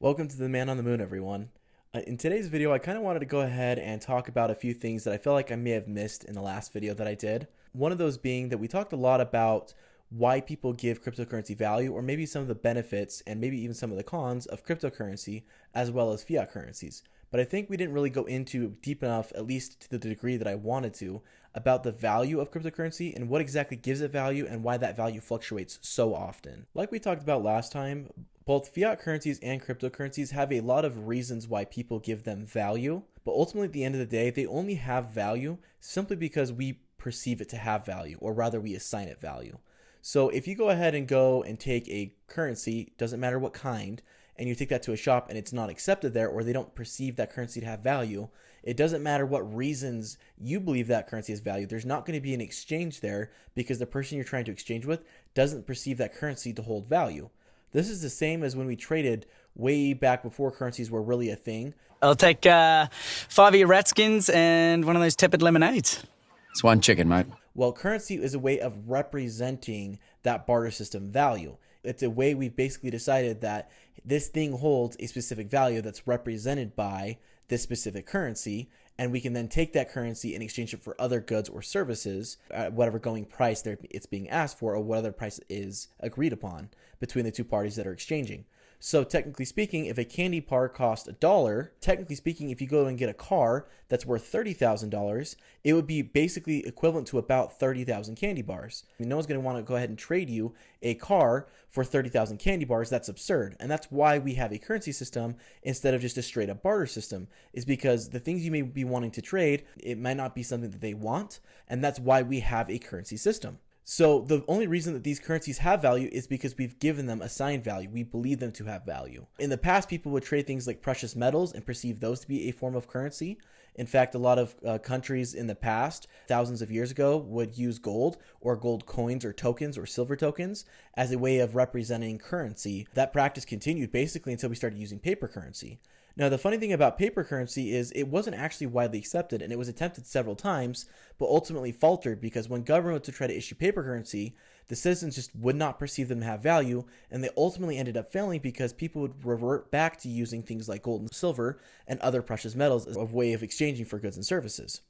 Welcome to the Man on the Moon, everyone. In today's video, I kind of wanted to go ahead and talk about a few things that I feel like I may have missed in the last video that I did. One of those being that we talked a lot about why people give cryptocurrency value, or maybe some of the benefits and maybe even some of the cons of cryptocurrency as well as fiat currencies. But I think we didn't really go into deep enough, at least to the degree that I wanted to, about the value of cryptocurrency and what exactly gives it value and why that value fluctuates so often. Like we talked about last time, both fiat currencies and cryptocurrencies have a lot of reasons why people give them value, but ultimately at the end of the day, they only have value simply because we perceive it to have value, or rather we assign it value. So if you go ahead and go and take a currency, doesn't matter what kind, and you take that to a shop and it's not accepted there, or they don't perceive that currency to have value, it doesn't matter what reasons you believe that currency has value. There's not going to be an exchange there because the person you're trying to exchange with doesn't perceive that currency to hold value. This is the same as when we traded way back before currencies were really a thing. I'll take 5 of your Ratskins and one of those tepid lemonades. It's one chicken, mate. Well, currency is a way of representing that barter system value. It's a way we've basically decided that this thing holds a specific value that's represented by this specific currency, and we can then take that currency and exchange it for other goods or services at whatever going price it's being asked for, or what other price is agreed upon between the two parties that are exchanging. So technically speaking, if a candy bar cost $1, technically speaking, if you go and get a car that's worth $30,000, it would be basically equivalent to about 30,000 candy bars. I mean, no one's going to want to go ahead and trade you a car for 30,000 candy bars. That's absurd. And that's why we have a currency system instead of just a straight up barter system, is because the things you may be wanting to trade, it might not be something that they want. And that's why we have a currency system. So the only reason that these currencies have value is because we've given them assigned value. We believe them to have value. In the past, people would trade things like precious metals and perceive those to be a form of currency. In fact, a lot of countries in the past, thousands of years ago, would use gold or gold coins or tokens or silver tokens as a way of representing currency. That practice continued basically until we started using paper currency. Now, the funny thing about paper currency is it wasn't actually widely accepted, and it was attempted several times, but ultimately faltered because when government would try to issue paper currency, the citizens just would not perceive them to have value, and they ultimately ended up failing because people would revert back to using things like gold and silver and other precious metals as a way of exchanging for goods and services.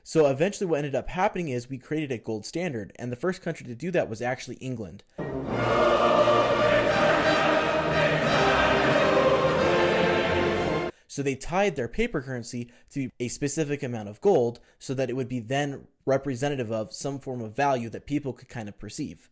So eventually what ended up happening is we created a gold standard, and the first country to do that was actually England. So they tied their paper currency to a specific amount of gold so that it would be then representative of some form of value that people could kind of perceive.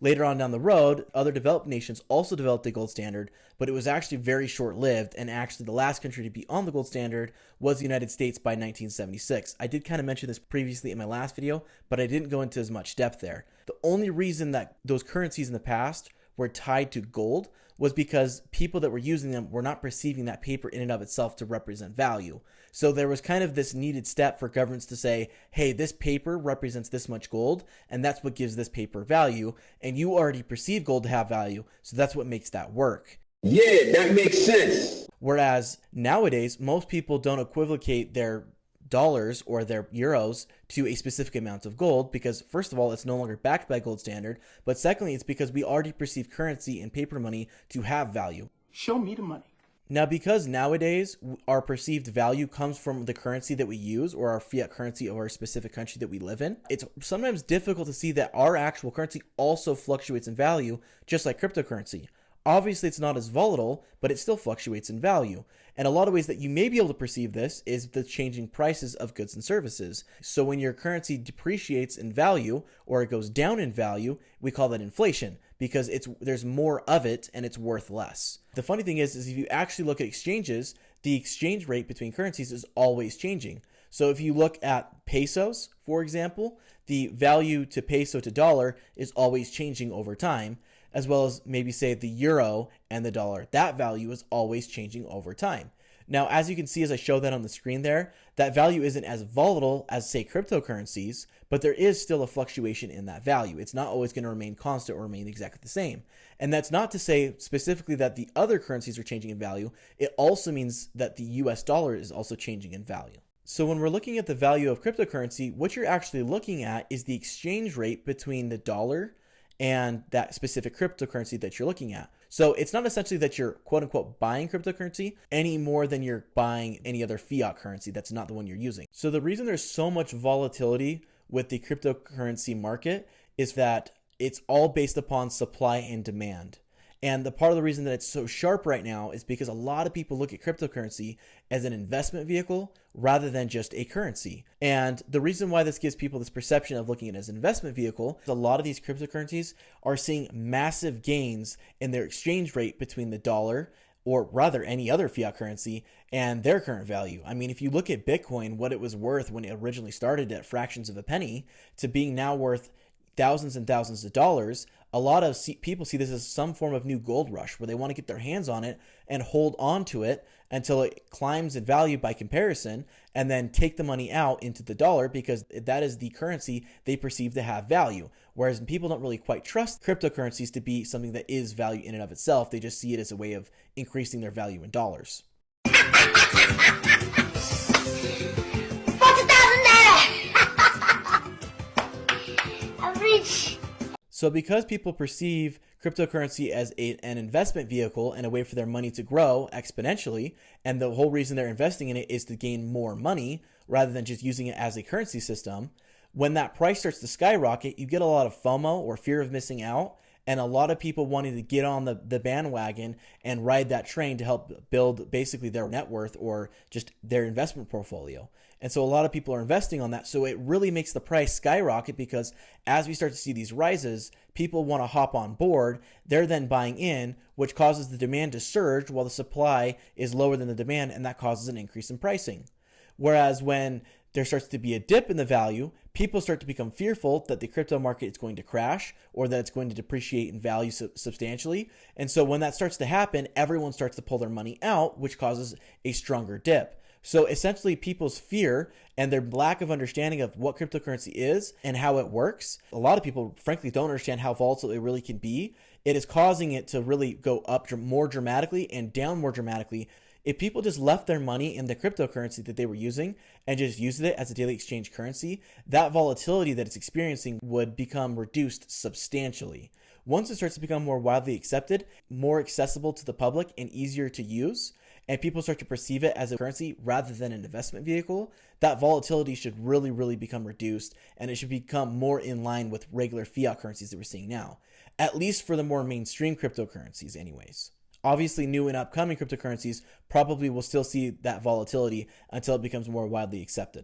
Later on down the road, other developed nations also developed a gold standard, but it was actually very short-lived, and actually the last country to be on the gold standard was the United States by 1976. I did kind of mention this previously in my last video, but I didn't go into as much depth there. The only reason that those currencies in the past were tied to gold was because people that were using them were not perceiving that paper in and of itself to represent value. So there was kind of this needed step for governments to say, hey, this paper represents this much gold, and that's what gives this paper value, and you already perceive gold to have value, so that's what makes that work. Yeah, that makes sense. Whereas nowadays, most people don't equivocate their dollars or their euros to a specific amount of gold because, first of all, it's no longer backed by gold standard, but secondly, it's because we already perceive currency and paper money to have value. Show me the money. Now, because nowadays our perceived value comes from the currency that we use or our fiat currency of our specific country that we live in, it's sometimes difficult to see that our actual currency also fluctuates in value, just like cryptocurrency. Obviously, it's not as volatile, but it still fluctuates in value. And a lot of ways that you may be able to perceive this is the changing prices of goods and services. So when your currency depreciates in value or it goes down in value, we call that inflation because there's more of it and it's worth less. The funny thing is if you actually look at exchanges, the exchange rate between currencies is always changing. So if you look at pesos, for example, the value to peso to dollar is always changing over time, as well as maybe say the euro and the dollar. That value is always changing over time. Now, as you can see, as I show that on the screen there, that value isn't as volatile as, say, cryptocurrencies, but there is still a fluctuation in that value. It's not always going to remain constant or remain exactly the same. And that's not to say specifically that the other currencies are changing in value. It also means that the US dollar is also changing in value. So when we're looking at the value of cryptocurrency, what you're actually looking at is the exchange rate between the dollar and that specific cryptocurrency that you're looking at. So it's not essentially that you're quote unquote buying cryptocurrency any more than you're buying any other fiat currency that's not the one you're using. So the reason there's so much volatility with the cryptocurrency market is that it's all based upon supply and demand. And the part of the reason that it's so sharp right now is because a lot of people look at cryptocurrency as an investment vehicle rather than just a currency. And the reason why this gives people this perception of looking at it as an investment vehicle is a lot of these cryptocurrencies are seeing massive gains in their exchange rate between the dollar, or rather any other fiat currency, and their current value. I mean, if you look at Bitcoin, what it was worth when it originally started at fractions of a penny to being now worth thousands and thousands of dollars, a lot of people see this as some form of new gold rush where they want to get their hands on it and hold on to it until it climbs in value by comparison, and then take the money out into the dollar because that is the currency they perceive to have value. Whereas people don't really quite trust cryptocurrencies to be something that is value in and of itself. They just see it as a way of increasing their value in dollars. So because people perceive cryptocurrency as an investment vehicle and a way for their money to grow exponentially, and the whole reason they're investing in it is to gain more money rather than just using it as a currency system, when that price starts to skyrocket, you get a lot of FOMO, or fear of missing out, and a lot of people wanting to get on the bandwagon and ride that train to help build basically their net worth or just their investment portfolio. And so a lot of people are investing on that. So it really makes the price skyrocket because as we start to see these rises, people want to hop on board. They're then buying in, which causes the demand to surge while the supply is lower than the demand, and that causes an increase in pricing. Whereas when there starts to be a dip in the value, people start to become fearful that the crypto market is going to crash or that it's going to depreciate in value substantially. And so when that starts to happen, everyone starts to pull their money out, which causes a stronger dip. So essentially people's fear and their lack of understanding of what cryptocurrency is and how it works, a lot of people frankly don't understand how volatile it really can be. It is causing it to really go up more dramatically and down more dramatically. If people just left their money in the cryptocurrency that they were using and just used it as a daily exchange currency, that volatility that it's experiencing would become reduced substantially. Once it starts to become more widely accepted, more accessible to the public, and easier to use, and people start to perceive it as a currency rather than an investment vehicle, that volatility should really, really become reduced, and it should become more in line with regular fiat currencies that we're seeing now, at least for the more mainstream cryptocurrencies anyways. Obviously, new and upcoming cryptocurrencies probably will still see that volatility until it becomes more widely accepted.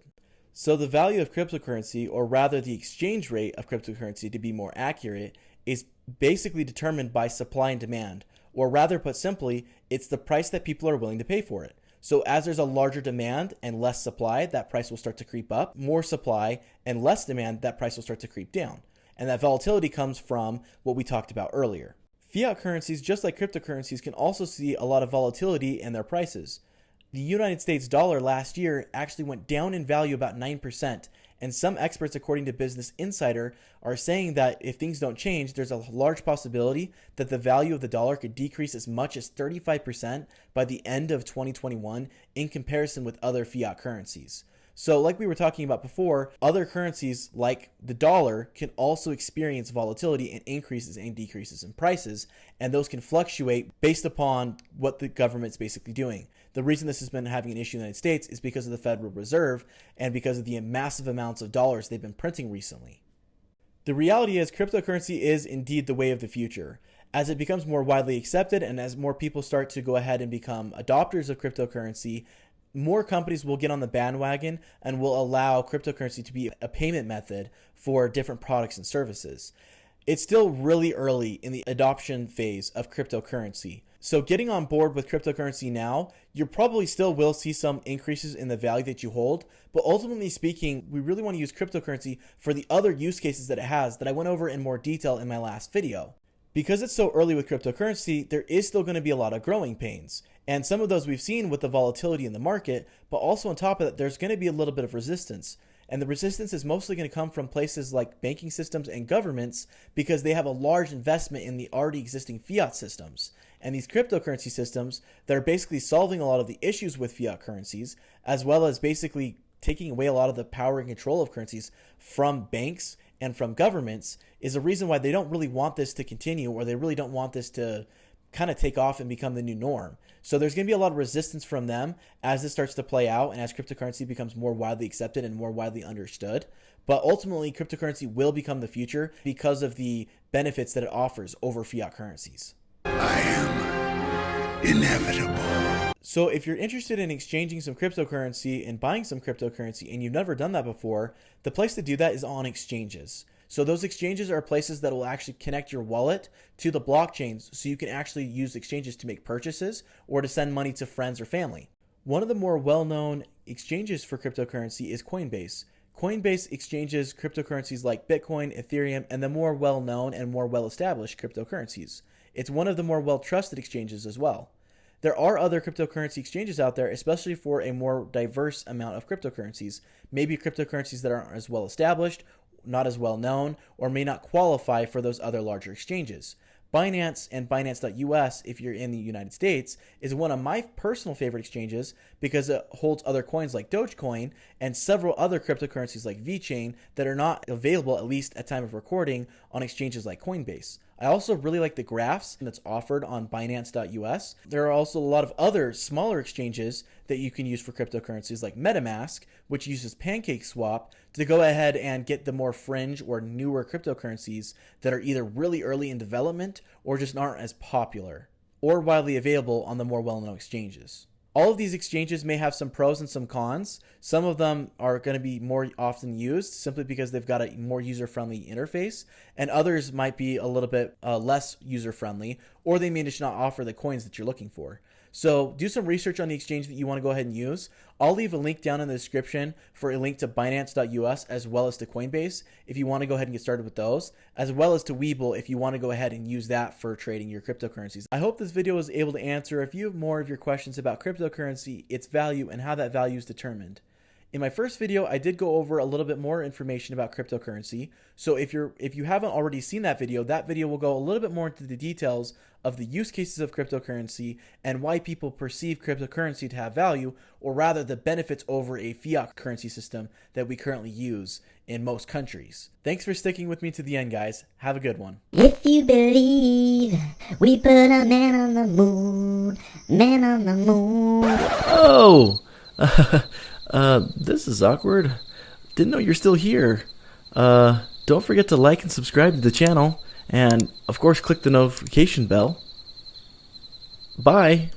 So the value of cryptocurrency, or rather the exchange rate of cryptocurrency to be more accurate, is basically determined by supply and demand, or rather put simply, it's the price that people are willing to pay for it. So as there's a larger demand and less supply, that price will start to creep up. More supply and less demand, that price will start to creep down. And that volatility comes from what we talked about earlier. Fiat currencies, just like cryptocurrencies, can also see a lot of volatility in their prices. The United States dollar last year actually went down in value about 9%, and some experts, according to Business Insider, are saying that if things don't change, there's a large possibility that the value of the dollar could decrease as much as 35% by the end of 2021 in comparison with other fiat currencies. So like we were talking about before, other currencies like the dollar can also experience volatility and increases and decreases in prices, and those can fluctuate based upon what the government's basically doing. The reason this has been having an issue in the United States is because of the Federal Reserve and because of the massive amounts of dollars they've been printing recently. The reality is cryptocurrency is indeed the way of the future. As it becomes more widely accepted and as more people start to go ahead and become adopters of cryptocurrency, more companies will get on the bandwagon and will allow cryptocurrency to be a payment method for different products and services. It's still really early in the adoption phase of cryptocurrency. So getting on board with cryptocurrency now, you probably still will see some increases in the value that you hold. But ultimately speaking, we really want to use cryptocurrency for the other use cases that it has that I went over in more detail in my last video. Because it's so early with cryptocurrency, there is still going to be a lot of growing pains. And some of those we've seen with the volatility in the market, but also on top of that, there's going to be a little bit of resistance. And the resistance is mostly going to come from places like banking systems and governments because they have a large investment in the already existing fiat systems. And these cryptocurrency systems that are basically solving a lot of the issues with fiat currencies, as well as basically taking away a lot of the power and control of currencies from banks and from governments, is a reason why they don't really want this to continue, or they really don't want this to kind of take off and become the new norm. So there's going to be a lot of resistance from them as this starts to play out and as cryptocurrency becomes more widely accepted and more widely understood. But ultimately, cryptocurrency will become the future because of the benefits that it offers over fiat currencies. I am inevitable. So if you're interested in exchanging some cryptocurrency and buying some cryptocurrency and you've never done that before, the place to do that is on exchanges. So those exchanges are places that will actually connect your wallet to the blockchains so you can actually use exchanges to make purchases or to send money to friends or family. One of the more well-known exchanges for cryptocurrency is Coinbase. Coinbase exchanges cryptocurrencies like Bitcoin, Ethereum, and the more well-known and more well-established cryptocurrencies. It's one of the more well-trusted exchanges as well. There are other cryptocurrency exchanges out there, especially for a more diverse amount of cryptocurrencies. Maybe cryptocurrencies that aren't as well established, not as well known, or may not qualify for those other larger exchanges. Binance and Binance.us, if you're in the United States, is one of my personal favorite exchanges because it holds other coins like Dogecoin and several other cryptocurrencies like VeChain that are not available, at least at time of recording, on exchanges like Coinbase. I also really like the graphs that's offered on Binance.us. There are also a lot of other smaller exchanges that you can use for cryptocurrencies like MetaMask, which uses PancakeSwap to go ahead and get the more fringe or newer cryptocurrencies that are either really early in development or just aren't as popular or widely available on the more well-known exchanges. All of these exchanges may have some pros and some cons. Some of them are going to be more often used simply because they've got a more user-friendly interface, and others might be a little bit less user-friendly, or they may just not offer the coins that you're looking for. So do some research on the exchange that you want to go ahead and use. I'll leave a link down in the description for a link to Binance.us as well as to Coinbase if you want to go ahead and get started with those, as well as to Webull if you want to go ahead and use that for trading your cryptocurrencies. I hope this video was able to answer a few more of your questions about cryptocurrency, its value, and how that value is determined. In my first video, I did go over a little bit more information about cryptocurrency. So if you haven't already seen that video will go a little bit more into the details of the use cases of cryptocurrency and why people perceive cryptocurrency to have value, or rather the benefits over a fiat currency system that we currently use in most countries. Thanks for sticking with me to the end, guys. Have a good one. If you believe we put a man on the moon, man on the moon. Oh! This is awkward. Didn't know you're still here. Don't forget to like and subscribe to the channel, and of course click the notification bell. Bye!